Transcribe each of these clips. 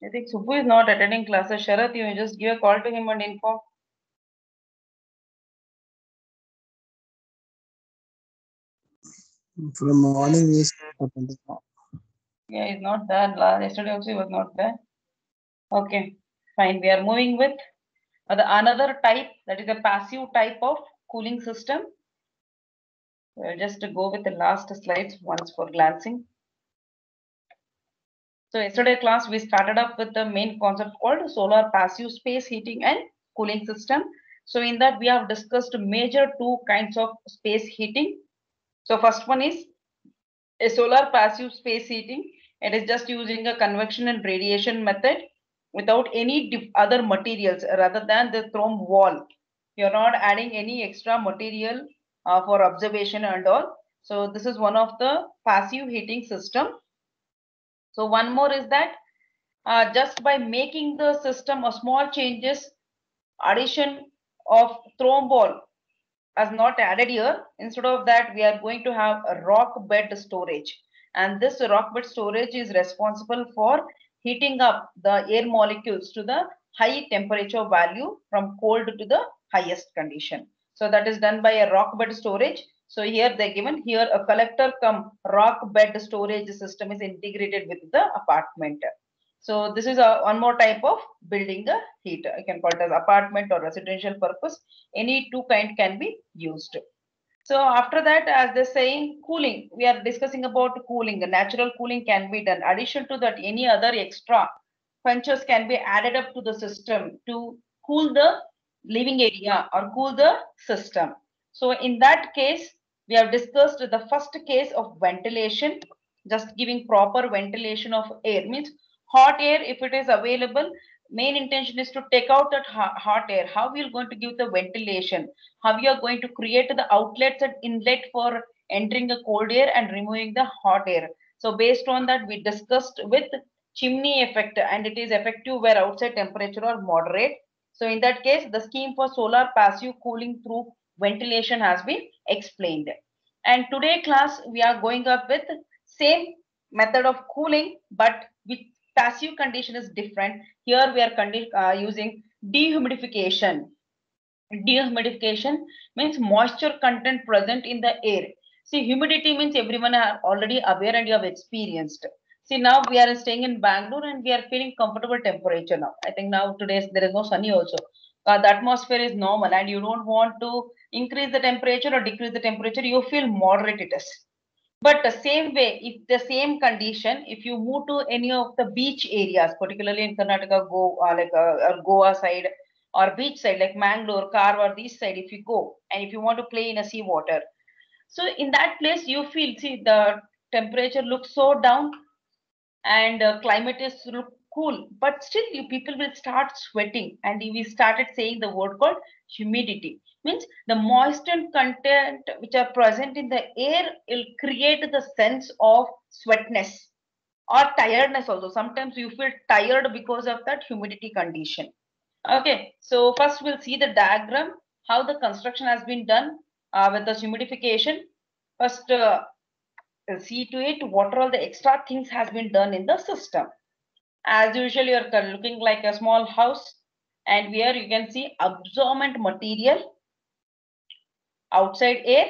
I think Subbu is not attending classes. Sharath, you just give a call to him and inform. From morning is attending. Yeah, he's not there. Yesterday also he was not there. Okay, fine. We are moving with another type, that is a passive type of cooling system. We'll just go with the last slides once for glancing. So yesterday class we started up with the main concept called solar passive space heating and cooling system. So in that we have discussed major two kinds of space heating. So first one is a solar passive space heating. It is just using a convection and radiation method without any other materials rather than the therm wall. You're not adding any extra material for observation and all. So this is one of the passive heating system. So one more is that just by making the system a small changes, addition of therm wall as not added here. Instead of that, we are going to have a rock bed storage. And this rock bed storage is responsible for heating up the air molecules to the high temperature value from cold to the highest condition. So that is done by a rock bed storage. So here they given here a collector cum rock bed storage system is integrated with the apartment. So this is one more type of building a heat. I can call it as apartment or residential purpose. Any two kind can be used. So after that, as they're saying, cooling. We are discussing about cooling. The natural cooling can be done. Addition to that, any other extra features can be added up to the system to cool the living area or cool the system. So in that case, we have discussed the first case of ventilation, just giving proper ventilation of air. Means hot air, if it is available, main intention is to take out that hot air. How we are going to give the ventilation? How you are going to create the outlets and inlet for entering the cold air and removing the hot air? So based on that, we discussed with chimney effect, and it is effective where outside temperature are moderate. So in that case, the scheme for solar passive cooling through ventilation has been explained. And today class, we are going up with same method of cooling, but with passive condition is different. Here we are using dehumidification. Dehumidification means moisture content present in the air. See, humidity means everyone are already aware and you have experienced. See, now we are staying in Bangalore and we are feeling comfortable temperature now. I think now today there is no sunny also. The atmosphere is normal and you don't want to increase the temperature or decrease the temperature. You feel moderate it is. But the same way, if the same condition, if you move to any of the beach areas, particularly in Karnataka, or Goa side or beach side like Mangalore, Karwar, this side, if you go and if you want to play in a sea water, so in that place you feel, see, the temperature looks so down and climate is look cool, but still you people will start sweating and we started saying the word called humidity. Means the moisture content which are present in the air will create the sense of sweatness or tiredness also. Sometimes you feel tired because of that humidity condition. Okay, so first we'll see the diagram, how the construction has been done with the humidification. First, see to it what all the extra things has been done in the system. As usual, you're looking like a small house, and here you can see absorbent material, outside air,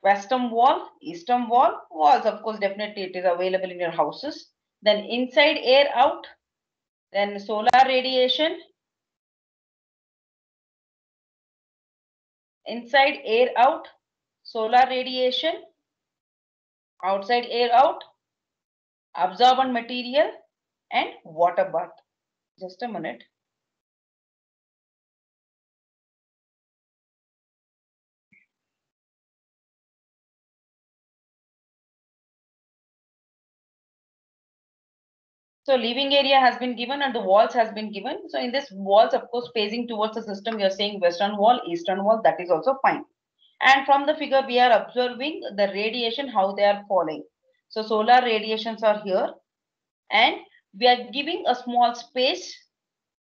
western wall, eastern wall, walls, of course, definitely it is available in your houses. Then inside air out, then solar radiation, inside air out, solar radiation, outside air out, absorbent material, and water bath. Just a minute. So living area has been given and the walls has been given. So in this walls, of course, facing towards the system, you're saying western wall, eastern wall, that is also fine. And from the figure, we are observing the radiation, how they are falling. So solar radiations are here. And we are giving a small space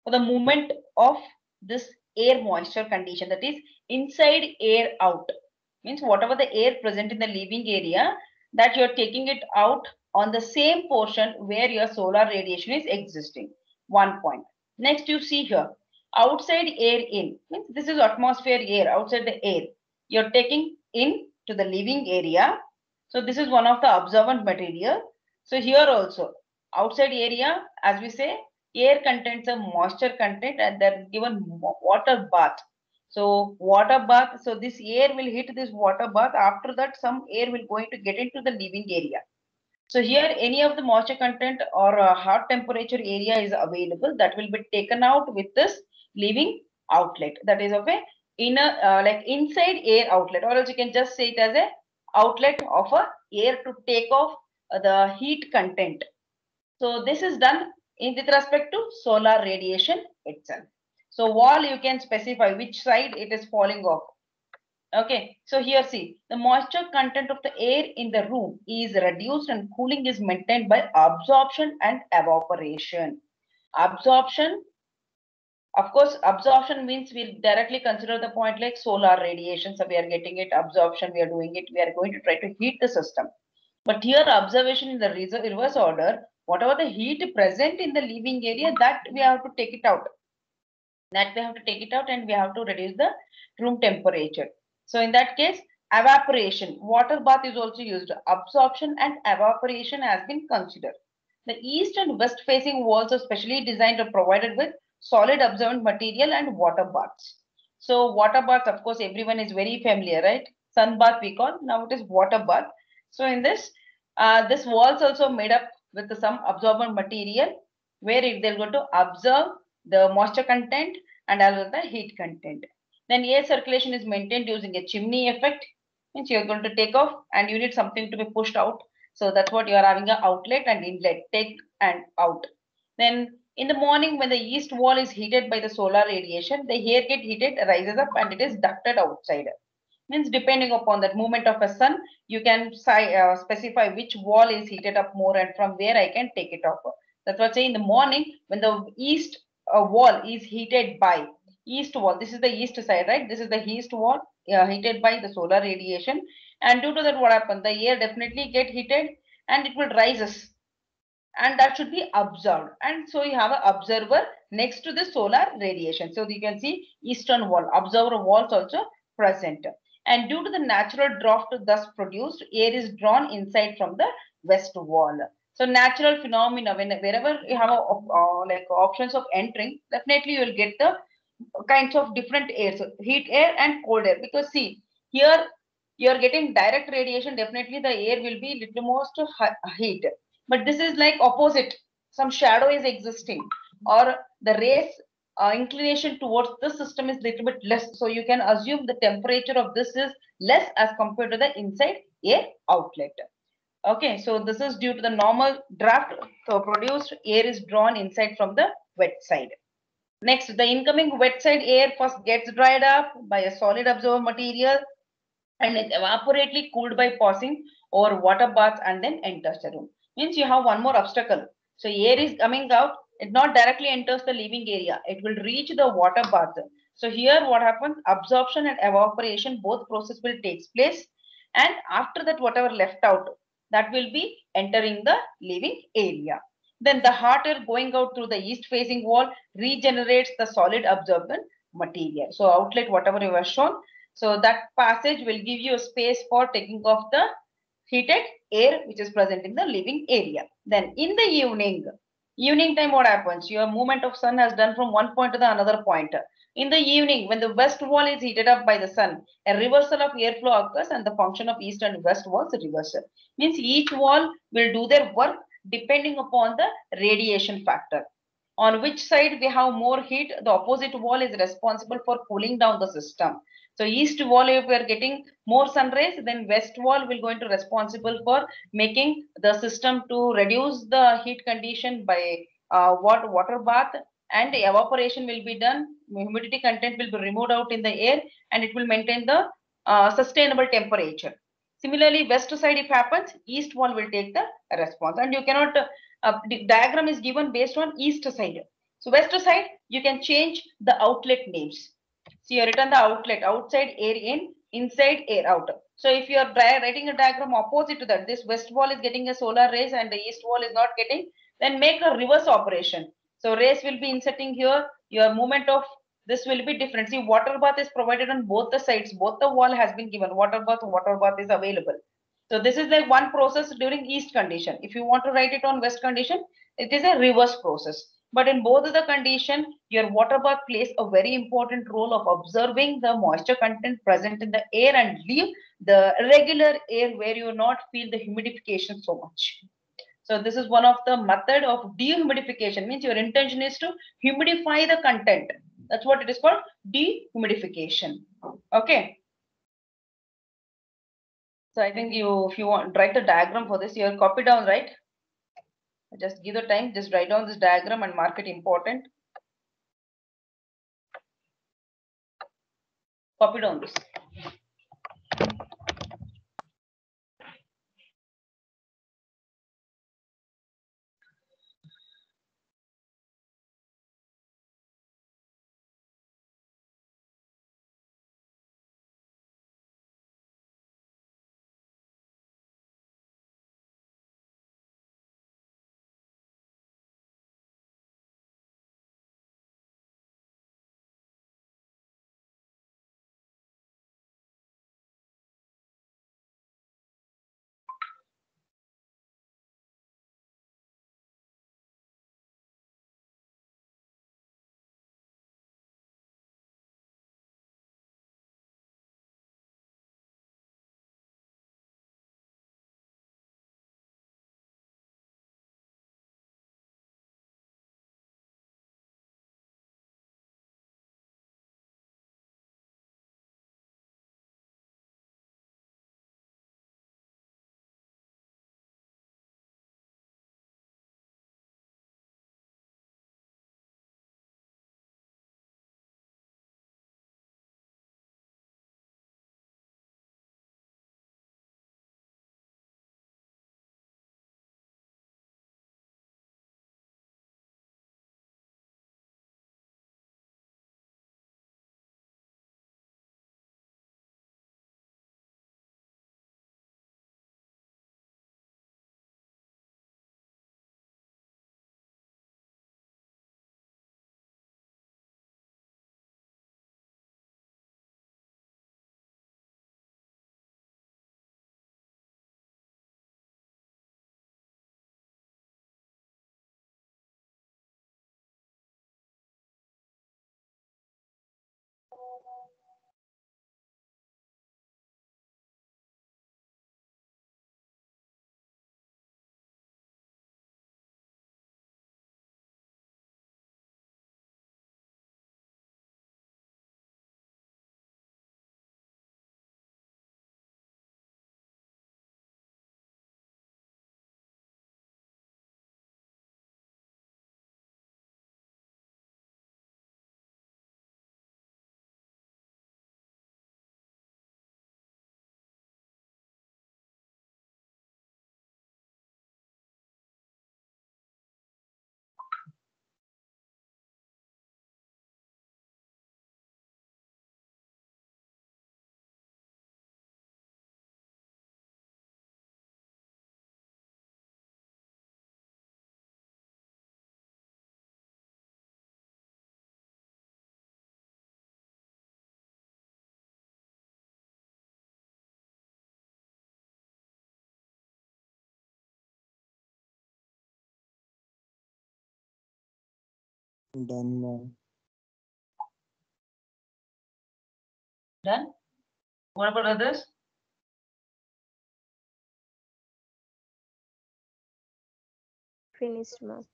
for the movement of this air moisture condition, that is inside air out. Means whatever the air present in the living area, that you're taking it out on the same portion where your solar radiation is existing. 1 point. Next, you see here, outside air in, means this is atmosphere air, outside the air. You're taking in to the living area. So this is one of the observant material. So here also, outside area, as we say, air contains a moisture content and that is given water bath. So water bath, so this air will hit this water bath. After that, some air will going to get into the living area. So here any of the moisture content or hot temperature area is available that will be taken out with this living outlet. That is of a inner like inside air outlet, or else you can just say it as a outlet of a air to take off the heat content. So this is done in with respect to solar radiation itself. So wall you can specify which side it is falling off. Okay, so here see, the moisture content of the air in the room is reduced and cooling is maintained by absorption and evaporation. Absorption, of course, absorption means we'll directly consider the point like solar radiation. So we are getting it, absorption, we are doing it, we are going to try to heat the system. But here observation in the reverse order, whatever the heat present in the living area, that we have to take it out. That we have to take it out and we have to reduce the room temperature. So in that case, evaporation, water bath is also used. Absorption and evaporation has been considered. The east and west facing walls are specially designed or provided with solid absorbent material and water baths. So water baths, of course, everyone is very familiar, right? Sun bath we call, now it is water bath. So in this walls also made up with some absorbent material where if they're going to absorb the moisture content and also the heat content. Then air circulation is maintained using a chimney effect. Means you're going to take off and you need something to be pushed out. So that's what you are having an outlet and inlet, take and out. Then in the morning when the east wall is heated by the solar radiation, the air get heated, rises up and it is ducted outside. Means depending upon that movement of a sun, you can specify which wall is heated up more and from where I can take it off. That's what I say in the morning when the east wall is heated by east wall. This is the east side, right? This is the east wall heated by the solar radiation. And due to that, what happens? The air definitely get heated and it will rises. And that should be observed. And so you have an observer next to the solar radiation. So you can see eastern wall, observer walls also present. And due to the natural draft thus produced, air is drawn inside from the west wall. So natural phenomena, wherever you have like options of entering, definitely you will get the kinds of different air, so heat air and cold air. Because see, here you are getting direct radiation, definitely the air will be little most heat. But this is like opposite, some shadow is existing or the rays inclination towards this system is little bit less. So you can assume the temperature of this is less as compared to the inside air outlet. Okay, so this is due to the normal draft. So produced air is drawn inside from the wet side. Next, the incoming wet side air first gets dried up by a solid absorbent material and it evaporately cooled by passing over water baths and then enters the room. Means you have one more obstacle. So air is coming out, it not directly enters the living area. It will reach the water bath. So here what happens? Absorption and evaporation, both process will take place. And after that, whatever left out, that will be entering the living area. Then the hot air going out through the east facing wall regenerates the solid absorbent material. So outlet, whatever you have shown, so that passage will give you a space for taking off the heated air which is present in the living area. Then in the evening time what happens? Your movement of sun has done from one point to the another point. In the evening, when the west wall is heated up by the sun, a reversal of airflow occurs and the function of east and west walls reversal. Means each wall will do their work depending upon the radiation factor. On which side we have more heat, the opposite wall is responsible for cooling down the system. So east wall, if we are getting more sun rays, then west wall will going to responsible for making the system to reduce the heat condition by water bath, and the evaporation will be done. Humidity content will be removed out in the air and it will maintain the sustainable temperature. Similarly, west side if happens, east wall will take the response. And you cannot, the diagram is given based on east side. So west side, you can change the outlet names. So you written the outlet, outside air in, inside air out. So if you are writing a diagram opposite to that, this west wall is getting a solar rays and the east wall is not getting, then make a reverse operation. So rays will be inserting here, your movement of this will be different. See, water bath is provided on both the sides, both the wall has been given, water bath is available. So this is like one process during east condition. If you want to write it on west condition, it is a reverse process. But in both of the condition, your water bath plays a very important role of observing the moisture content present in the air and leave the regular air where you not feel the humidification so much. So this is one of the method of dehumidification, means your intention is to humidify the content. That's what it is called, dehumidification. Okay. So I think if you want write the diagram for this, you'll copy down, right? Just give the time, just write down this diagram and mark it important. Copy down this. Done, ma'am. Done. What about others? Finished, ma'am.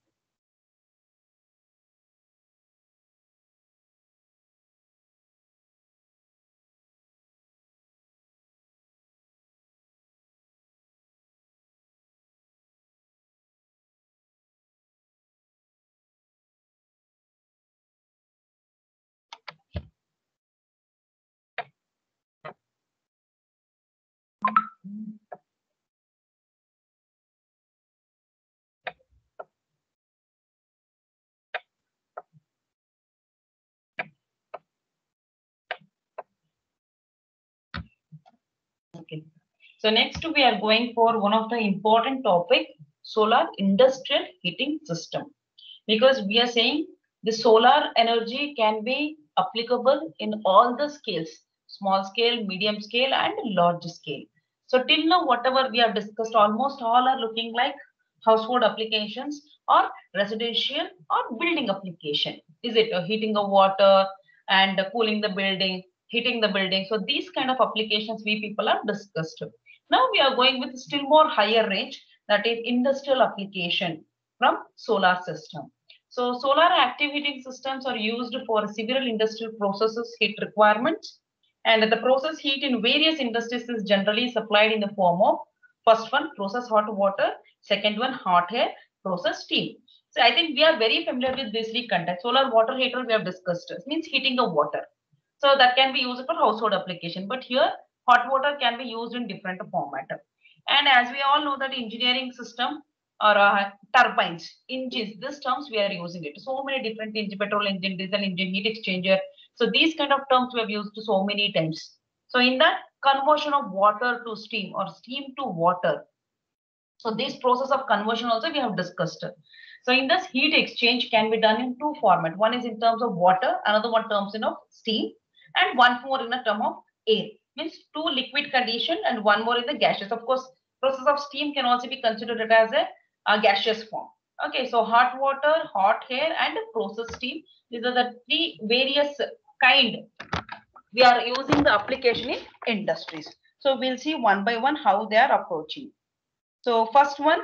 Okay. So next we are going for one of the important topic, solar industrial heating system. Because we are saying the solar energy can be applicable in all the scales, small scale, medium scale and large scale. So till now whatever we have discussed, almost all are looking like household applications or residential or building application. Is it heating the water and cooling the building, heating the building? So these kind of applications we people have discussed. Now we are going with still more higher range, that is industrial application from solar system. So solar active heating systems are used for several industrial processes heat requirements, and the process heat in various industries is generally supplied in the form of first one process hot water, second one hot air, process steam. So I think we are very familiar with these three contexts. Solar water heater we have discussed, it means heating the water. So that can be used for household application. But here hot water can be used in different format. And as we all know that engineering system or turbines, engines, these terms we are using it. So many different engine, petrol engine, diesel engine, heat exchanger. So these kind of terms we have used so many times. So in that conversion of water to steam or steam to water. So this process of conversion also we have discussed. So in this heat exchange can be done in two format. One is in terms of water, another one terms in of steam, and one more in a term of air. Means two liquid condition and one more in the gaseous. Of course, process of steam can also be considered as a gaseous form. Okay, so hot water, hot air, and process steam. These are the three various kind we are using the application in industries. So we'll see one by one how they are approaching. So first one,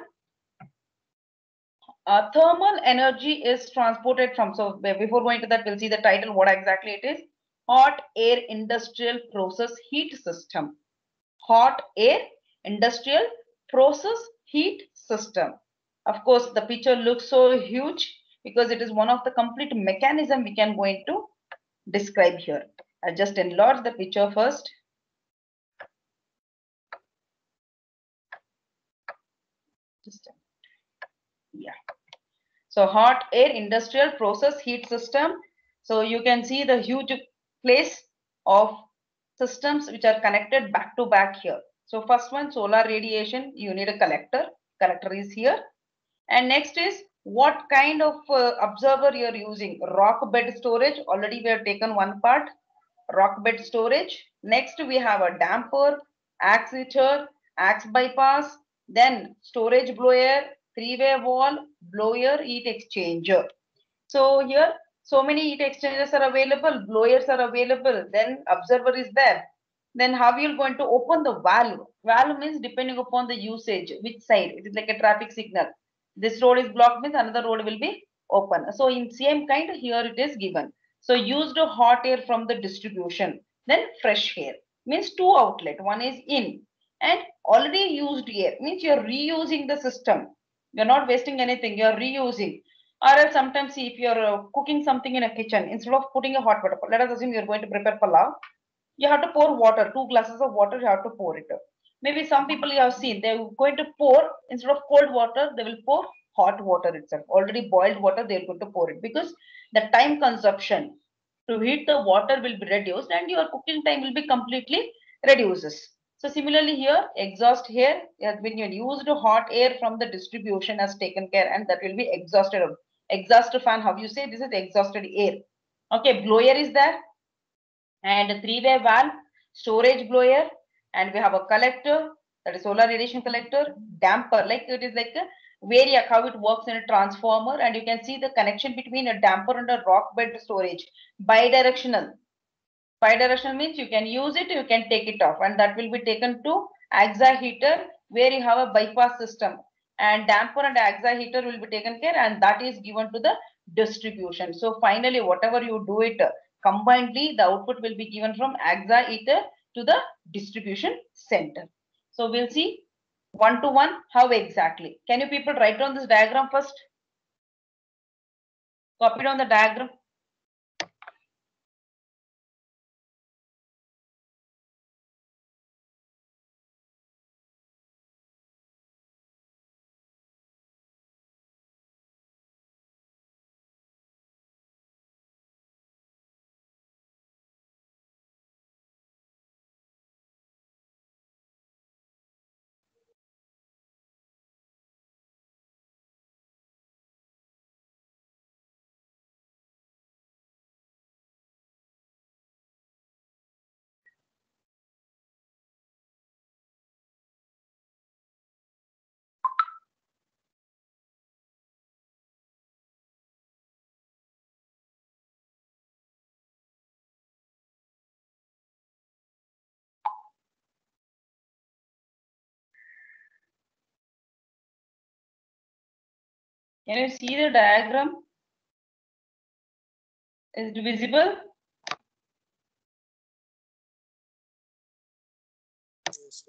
thermal energy is transported from, so before going to that, we'll see the title, what exactly it is. Hot air industrial process heat system. Hot air industrial process heat system. Of course, the picture looks so huge because it is one of the complete mechanism we can go into describe here. I'll just enlarge the picture first. Yeah. So hot air industrial process heat system. So you can see the huge place of systems which are connected back to back here. So first one, solar radiation, you need a collector. Collector is here. And next is what kind of observer you are using. Rock bed storage, already we have taken one part. Rock bed storage. Next we have a damper, axe heater, axe bypass, then storage blower, three-way wall, blower, heat exchanger. So here, so many heat exchangers are available, blowers are available, then observer is there. Then how you're going to open the valve? Valve means depending upon the usage, which side. It is like a traffic signal. This road is blocked means another road will be open. So in same kind here it is given. So used hot air from the distribution. Then fresh air means two outlet. One is in and already used air means you're reusing the system. You're not wasting anything. You're reusing. Or else sometimes see if you're cooking something in a kitchen, instead of putting a hot water, let us assume you're going to prepare palav, you have to pour water, 2 glasses of water, you have to pour it. Maybe some people you have seen, they're going to pour, instead of cold water, they will pour hot water itself. Already boiled water, they're going to pour it because the time consumption to heat the water will be reduced and your cooking time will be completely reduces. So similarly here, exhaust here, when you used hot air from the distribution has taken care and that will be exhausted. Exhaust fan, how you say, this is exhausted air. Okay, blower is there and a three-way valve, storage blower, and we have a collector, that is solar radiation collector, damper, like it is like a variac, how it works in a transformer, and you can see the connection between a damper and a rock bed storage, bidirectional. Bidirectional means you can use it, you can take it off, and that will be taken to AXA heater where you have a bypass system. And damper and AXA heater will be taken care, and that is given to the distribution. So finally, whatever you do it combinedly, the output will be given from AXA heater to the distribution center. So we'll see one to one how exactly. Can you people write down this diagram first? Copy down the diagram. Can you see the diagram? Is it visible? Yes,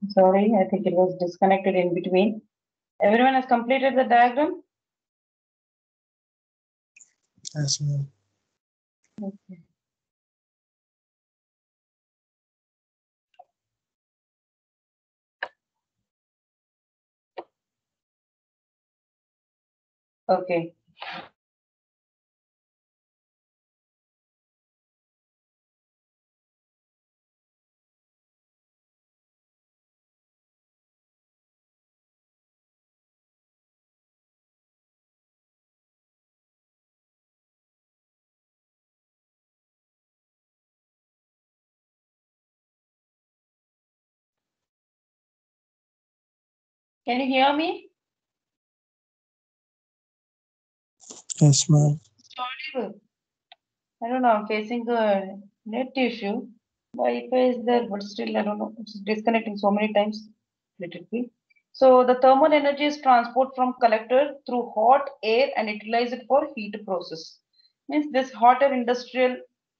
Sorry, I think it was disconnected in between. Everyone has completed the diagram? Yes, ma'am. Okay. Okay. Can you hear me? Yes, ma'am. Audible. I don't know, I'm facing a net issue. Wi-Fi is there, but still, I don't know. It's disconnecting so many times. Let it be. So the thermal energy is transport from collector through hot air and utilize it for heat process. Means this hot air industrial,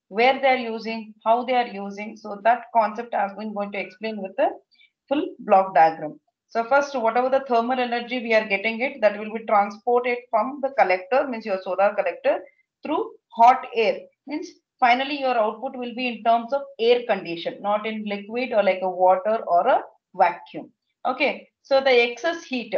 where they are using, how they are using. So that concept I have been going to explain with the full block diagram. So first, whatever the thermal energy we are getting it, that will be transported from the collector, means your solar collector, through hot air. Means finally your output will be in terms of air condition, not in liquid or like a water or a vacuum. Okay, so the excess heat.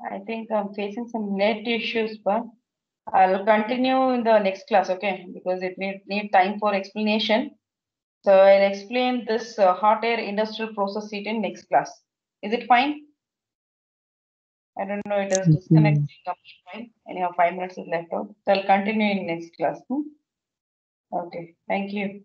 I think I'm facing some net issues, but I'll continue in the next class, okay? Because it need time for explanation. So I'll explain this hot air industrial process heat in next class. Is it fine? I don't know, it is Yes, disconnecting. ma'am. Fine. Anyhow, 5 minutes is left out. So I'll continue in next class. Okay, thank you.